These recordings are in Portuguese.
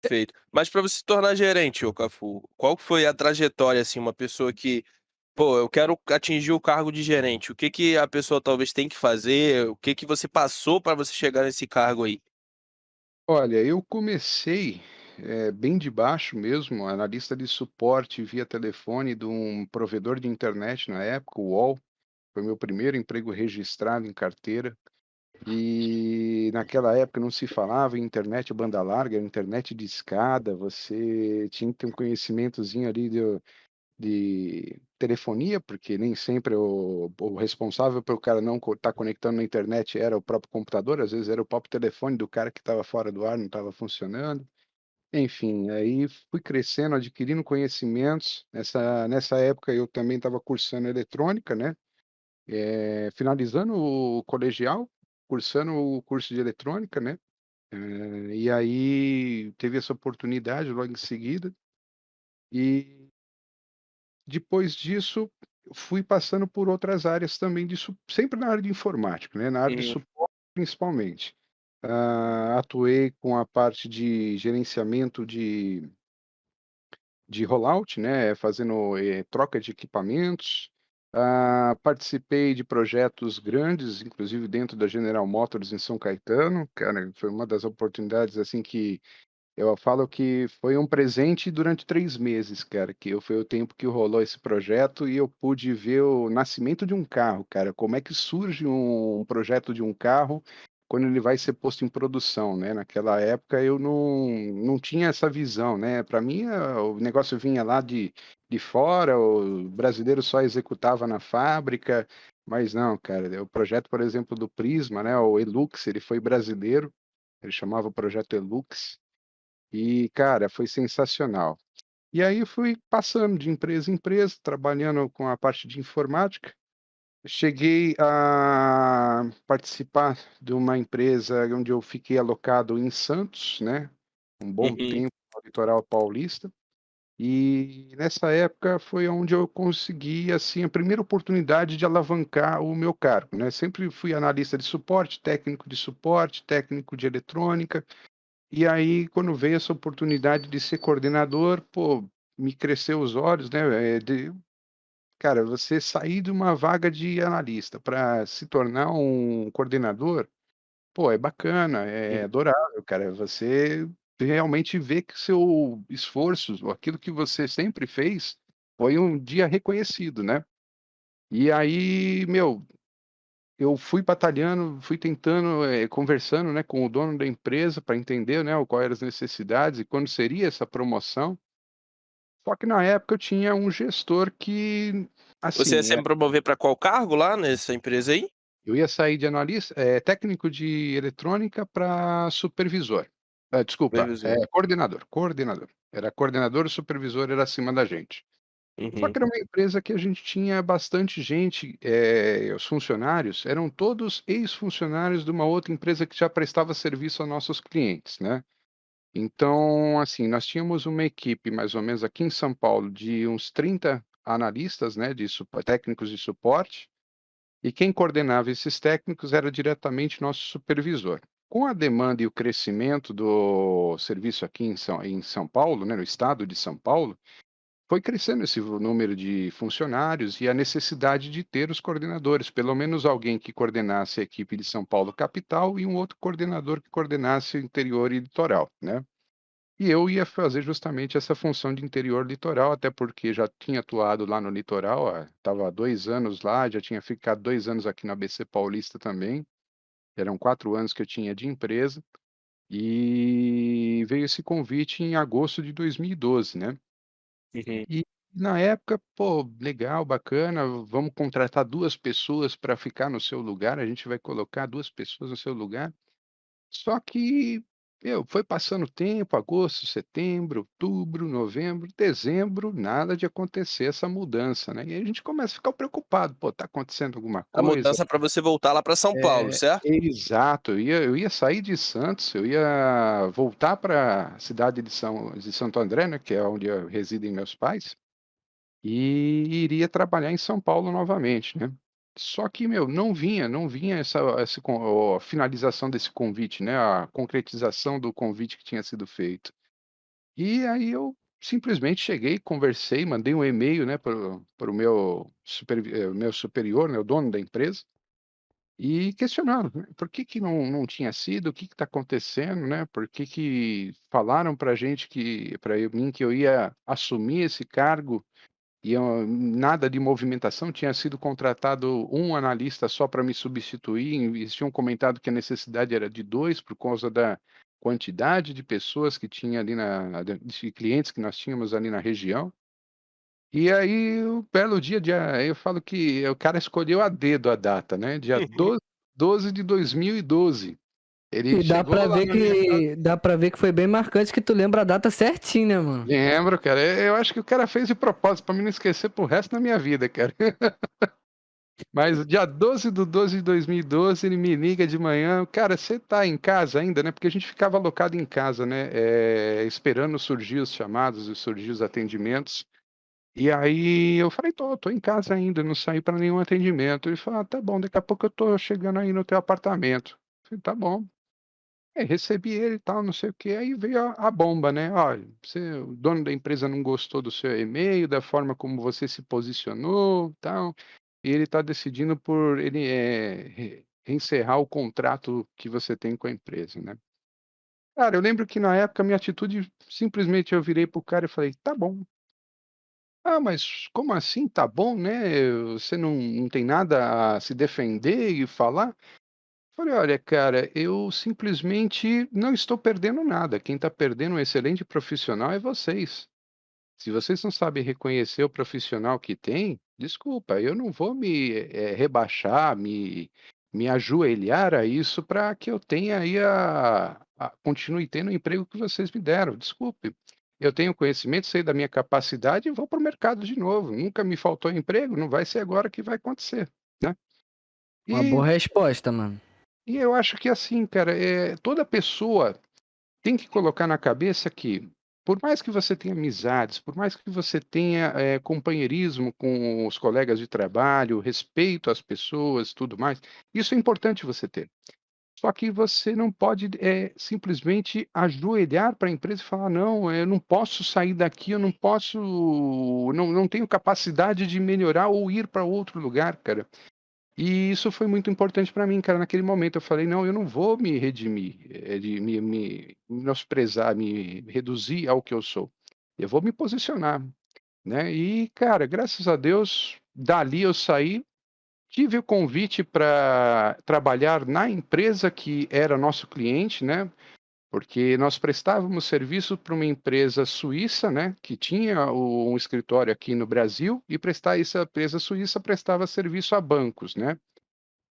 Perfeito. Mas para você se tornar gerente, ô Cafu, qual que foi a trajetória, assim, uma pessoa que: "Pô, eu quero atingir o cargo de gerente", o que que a pessoa talvez tem que fazer? O que que você passou para você chegar nesse cargo aí? Olha, eu comecei, bem de baixo mesmo, analista de suporte via telefone de um provedor de internet na época, o UOL. Foi meu primeiro emprego registrado em carteira. E naquela época não se falava em internet banda larga, era internet de escada, você tinha que ter um conhecimentozinho ali de telefonia, porque nem sempre o responsável pelo cara não estar conectando na internet era o próprio computador, às vezes era o próprio telefone do cara que estava fora do ar, não estava funcionando. Enfim, aí fui crescendo, adquirindo conhecimentos. Nessa época eu também estava cursando eletrônica, né, finalizando o colegial, cursando o curso de eletrônica, né, e aí teve essa oportunidade logo em seguida, e depois disso fui passando por outras áreas também de sempre na área de informática, né, na área de Uhum, suporte principalmente. Atuei com a parte de gerenciamento de rollout, né, fazendo, troca de equipamentos. Participei de projetos grandes, inclusive dentro da General Motors em São Caetano, cara, foi uma das oportunidades, assim, que eu falo que foi um presente durante 3 meses, cara, que foi o tempo que rolou esse projeto e eu pude ver o nascimento de um carro, cara, como é que surge um projeto de um carro quando ele vai ser posto em produção, né. Naquela época eu não tinha essa visão, né, para mim, o negócio vinha lá de fora, o brasileiro só executava na fábrica, mas não, cara, o projeto, por exemplo, do Prisma, né, o Elux, ele foi brasileiro, ele chamava o projeto Elux, e, cara, foi sensacional. E aí eu fui passando de empresa em empresa, trabalhando com a parte de informática. Cheguei a participar de uma empresa onde eu fiquei alocado em Santos, né, um bom uhum. tempo no litoral paulista. E nessa época foi onde eu consegui, assim, a primeira oportunidade de alavancar o meu cargo, né. Sempre fui analista de suporte, técnico de eletrônica. E aí, quando veio essa oportunidade de ser coordenador, pô, me cresceu os olhos, né, cara, você sair de uma vaga de analista para se tornar um coordenador, pô, é bacana, é Hum. adorável, cara. Você realmente vê que seu esforço, aquilo que você sempre fez, foi um dia reconhecido, né. E aí, meu, eu fui batalhando, fui tentando, conversando, né, com o dono da empresa para entender, né, o qual eram as necessidades e quando seria essa promoção. Só que na época eu tinha um gestor que, Você ia assim, se promover para qual cargo lá nessa empresa aí? eu ia sair de analista técnico de eletrônica para supervisor. Desculpa, Supervisor. coordenador. Era coordenador, o supervisor era acima da gente. Só Uhum. que era uma empresa que a gente tinha bastante gente, os funcionários eram todos ex-funcionários de uma outra empresa que já prestava serviço a nossos clientes, né. Então, assim, nós tínhamos uma equipe mais ou menos aqui em São Paulo de uns 30 analistas, né, de técnicos de suporte, e quem coordenava esses técnicos era diretamente nosso supervisor. Com a demanda e o crescimento do serviço aqui em São Paulo, né, no estado de São Paulo, foi crescendo esse número de funcionários e a necessidade de ter os coordenadores, pelo menos alguém que coordenasse a equipe de São Paulo capital e um outro coordenador que coordenasse o interior e litoral, né. E eu ia fazer justamente essa função de interior litoral, até porque já tinha atuado lá no litoral, estava há 2 anos lá, já tinha ficado 2 anos aqui na ABC Paulista também, eram 4 anos que eu tinha de empresa, e veio esse convite em agosto de 2012, né. Uhum. E na época, pô, legal, bacana, vamos contratar 2 pessoas para ficar no seu lugar, a gente vai colocar 2 pessoas no seu lugar. Só que, foi passando o tempo, agosto, setembro, outubro, novembro, dezembro, nada de acontecer essa mudança, né. E aí a gente começa a ficar preocupado: "Pô, tá acontecendo alguma A coisa?" mudança para você voltar lá para São Paulo, certo? Exato, eu ia sair de Santos, eu ia voltar para a cidade de Santo André, né, que é onde residem meus pais, e iria trabalhar em São Paulo novamente, né. Só que, meu, não vinha a finalização desse convite, né, a concretização do convite que tinha sido feito. E aí eu simplesmente cheguei, conversei, mandei um e-mail, né, para o meu superior, né, o dono da empresa, e questionando, né, por que que não tinha sido, o que está acontecendo, né, por que que falaram pra gente que para mim que eu ia assumir esse cargo e eu nada de movimentação, tinha sido contratado um analista só para me substituir, e eles tinham comentado que a necessidade era de 2 por causa da quantidade de pessoas que tinha ali de clientes que nós tínhamos ali na região. E aí, um belo dia eu falo que o cara escolheu a dedo a data, né, dia 12 de 2012. Ele E chegou lá na minha casa. dá pra ver que foi bem marcante que tu lembra a data certinho, né, mano? Lembro, cara, eu acho que o cara fez de propósito para mim não esquecer para o resto da minha vida, cara. Mas dia 12 de 2012 ele me liga de manhã: "Cara, você tá em casa ainda?", né, porque a gente ficava alocado em casa, né, esperando surgir os chamados e surgir os atendimentos. E aí eu falei: Tô em casa ainda, não saí para nenhum atendimento". Ele falou: "Ah, tá bom, daqui a pouco eu tô chegando aí no teu apartamento". Eu falei: "Tá bom". Recebi ele e tal, não sei o quê, aí veio a bomba, né: "Olha, o dono da empresa não gostou do seu e-mail, da forma como você se posicionou, tal, e ele está decidindo por ele, encerrar o contrato que você tem com a empresa, né". Cara, eu lembro que na época a minha atitude simplesmente eu virei para o cara e falei: "Tá bom". "Ah, mas como assim tá bom, né, você não tem nada a se defender e falar?". Falei: "Olha, cara, eu simplesmente não estou perdendo nada, quem está perdendo um excelente profissional é vocês. Se vocês não sabem reconhecer o profissional que tem, desculpa, eu não vou me, rebaixar, me ajoelhar a isso para que eu tenha aí continue tendo o emprego que vocês me deram, desculpe. Eu tenho conhecimento, sei da minha capacidade e vou para o mercado de novo, nunca me faltou emprego, não vai ser agora que vai acontecer", né. Uma E boa resposta, mano. e eu acho que assim, cara, toda pessoa tem que colocar na cabeça que, por mais que você tenha amizades, por mais que você tenha, companheirismo com os colegas de trabalho, respeito às pessoas, tudo mais, isso é importante você ter. Só que você não pode, simplesmente ajoelhar para a empresa e falar: "Não, eu não posso sair daqui, eu não posso não tenho capacidade de melhorar ou ir para outro lugar", cara. E isso foi muito importante para mim, cara, naquele momento eu falei: "Não, eu não vou me redimir, de me menosprezar, me reduzir ao que eu sou. Eu vou me posicionar", né. E, cara, graças a Deus, dali eu saí, tive o convite para trabalhar na empresa que era nosso cliente, né, porque nós prestávamos serviço para uma empresa suíça, né, que tinha um escritório aqui no Brasil e prestar essa empresa suíça prestava serviço a bancos, né.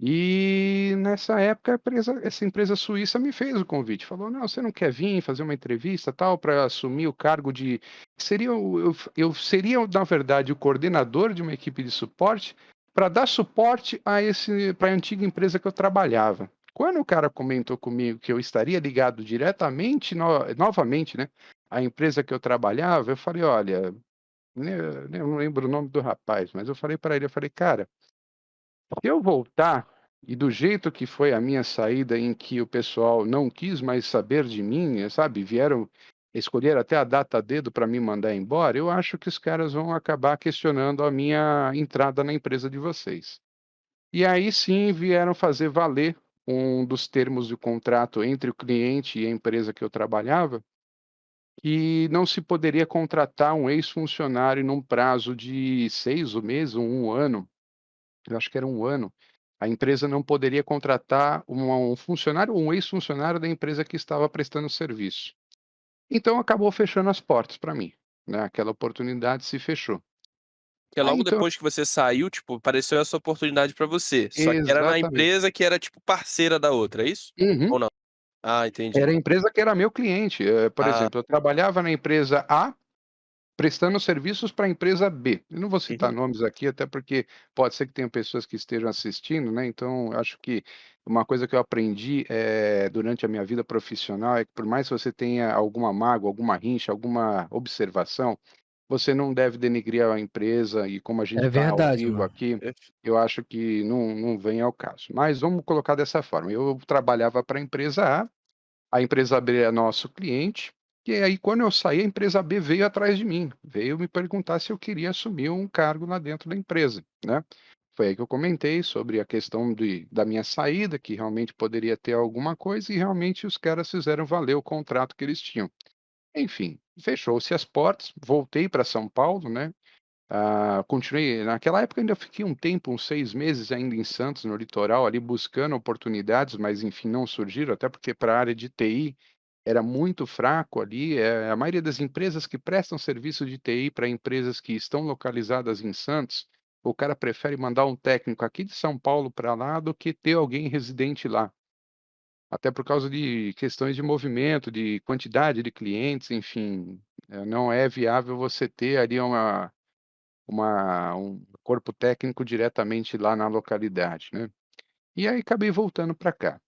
E nessa época essa empresa suíça me fez o convite, falou: "Não, você não quer vir fazer uma entrevista, tal, para assumir o cargo de", seria o eu seria, na verdade, o coordenador de uma equipe de suporte, para dar suporte a esse para a antiga empresa que eu trabalhava. Quando o cara comentou comigo que eu estaria ligado diretamente novamente, né, à empresa que eu trabalhava, eu falei: "Olha", né, eu não lembro o nome do rapaz, mas eu falei para ele, eu falei: "Cara, se eu voltar, e do jeito que foi a minha saída em que o pessoal não quis mais saber de mim, sabe, escolher até a data a dedo para me mandar embora, eu acho que os caras vão acabar questionando a minha entrada na empresa de vocês". E aí sim vieram fazer valer um dos termos do contrato entre o cliente e a empresa que eu trabalhava, que não se poderia contratar um ex-funcionário num prazo de 6 meses ou 1 ano. Eu acho que era 1 ano, a empresa não poderia contratar um funcionário ou um ex-funcionário da empresa que estava prestando serviço. Então acabou fechando as portas para mim, né, aquela oportunidade se fechou. Porque Aí logo então depois que você saiu, tipo, apareceu essa oportunidade pra você, só que era na exatamente. empresa que era, tipo, parceira da outra, é isso? Uhum. Ou não? Ah, entendi. Era a empresa que era meu cliente, por Ah, exemplo, eu trabalhava na empresa A, prestando serviços para a empresa B. Eu não vou citar uhum. nomes aqui, até porque pode ser que tenha pessoas que estejam assistindo, né, então eu acho que uma coisa que eu aprendi, durante a minha vida profissional é que por mais que você tenha alguma mágoa, alguma rincha, alguma observação, você não deve denegrir a empresa e como a gente É está ao verdade, vivo mano. aqui, eu acho que não vem ao caso. Mas vamos colocar dessa forma, eu trabalhava para a empresa A empresa B é nosso cliente, E aí, quando eu saí, a empresa B veio atrás de mim, veio me perguntar se eu queria assumir um cargo lá dentro da empresa, né. Foi aí que eu comentei sobre a questão da minha saída, que realmente poderia ter alguma coisa, e realmente os caras fizeram valer o contrato que eles tinham. Enfim, fechou-se as portas, voltei para São Paulo, né, continuei naquela época ainda fiquei um tempo, uns 6 meses ainda em Santos, no litoral, ali buscando oportunidades, mas enfim, não surgiram, até porque para a área de TI era muito fraco ali, a maioria das empresas que prestam serviço de TI para empresas que estão localizadas em Santos, o cara prefere mandar um técnico aqui de São Paulo para lá do que ter alguém residente lá. Até por causa de questões de movimento, de quantidade de clientes, enfim, não é viável você ter ali um corpo técnico diretamente lá na localidade, né. E aí acabei voltando para cá.